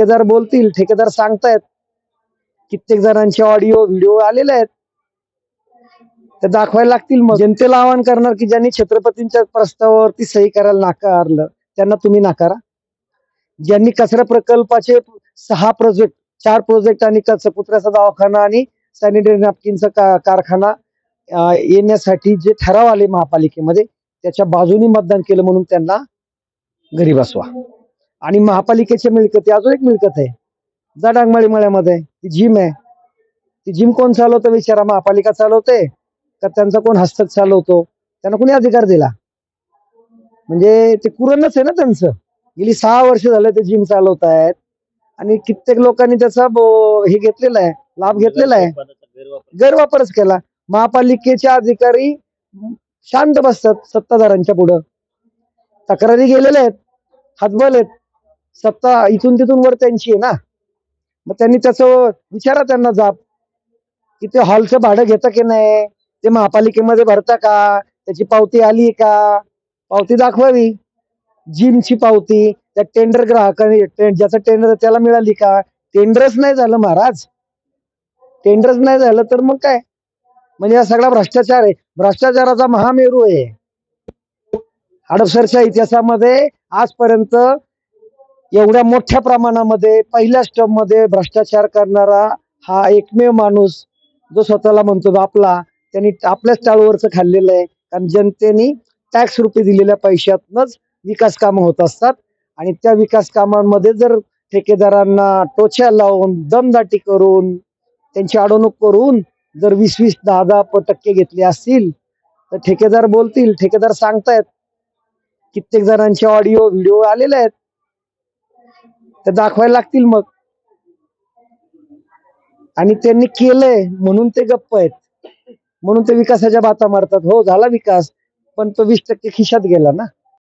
ठेकेदार बोलतील, ठेकेदार सांगतायत. कित्येक जणांचे ऑडिओ व्हिडिओ आलेले आहेत, ते दाखवायला लागतील. मग जनतेला आवाहन करणार की ज्यांनी छत्रपतींच्या प्रस्तावावरती सही करायला नाकारलं त्यांना तुम्ही नाकारा. ज्यांनी कचरा प्रकल्पाचे 6 प्रोजेक्ट 4 प्रोजेक्ट आणि कचपुत्र्याचा दवाखाना आणि सॅनिटरी नॅपकिनचा कारखाना येण्यासाठी जे ठराव आले महापालिकेमध्ये त्याच्या बाजूनी मतदान केलं म्हणून त्यांना घरी बसवा. आणि महापालिकेच्या मिळकती, अजून एक मिळकत आहे जाडांगमाळी मळ्यामध्ये, ती जिम आहे. ती जिम कोण चालवतं विचारा, महापालिका चालवते का त्यांचा कोण हस्तक चालवतो? त्यांना कोणी अधिकार दिला? म्हणजे ते कुरणच आहे ना त्यांचं. गेली 6 वर्ष झाले ते जिम चालवत आहेत आणि कित्येक लोकांनी त्याचा हे घेतलेला आहे, लाभ घेतलेला आहे, गैरवापरच केला. महापालिकेचे अधिकारी शांत बसतात सत्ताधाऱ्यांच्या पुढं. तक्रारी गेलेल्या आहेत, हातबल आहेत, सत्ता इथून तिथून वर त्यांची आहे ना. मग त्यांनी त्याचं विचारा त्यांना जाब की ते हॉलचं भाडं घेतं की नाही, ते महापालिकेमध्ये भरता का, त्याची पावती आली का, पावती दाखवावी. जिमची पावती, त्या टेंडर ग्राहकाने ज्याचं टेंडर त्याला मिळाली का? टेंडरच नाही झालं महाराज, टेंडरच नाही झालं तर मग काय? म्हणजे हा सगळा भ्रष्टाचार आहे, भ्रष्टाचाराचा महामेरू आहे. हडपसरच्या इतिहासामध्ये आजपर्यंत एवढ्या मोठ्या प्रमाणामध्ये पहिल्या स्टॉप मध्ये भ्रष्टाचार करणारा हा एकमेव माणूस जो स्वतःला म्हणतो आपला, त्यांनी आपल्याच टाळूवरच खाल्लेलं आहे. कारण जनतेने टॅक्स रुपये दिलेल्या पैशातनच विकास कामं होत असतात आणि त्या विकास कामांमध्ये जर ठेकेदारांना टोच्या लावून दमदाटी करून त्यांची अडवणूक करून जर 20-20, 10-10% घेतले असतील तर ठेकेदार बोलतील, ठेकेदार सांगतायत. कित्येक जणांचे ऑडिओ व्हिडिओ आलेले आहेत, ते दाखवायला लागतील. मग आणि त्यांनी केलंय म्हणून ते गप्प आहेत, म्हणून ते विकासाच्या बाता मारतात. हो झाला विकास, पण तो 20% खिशात गेला ना.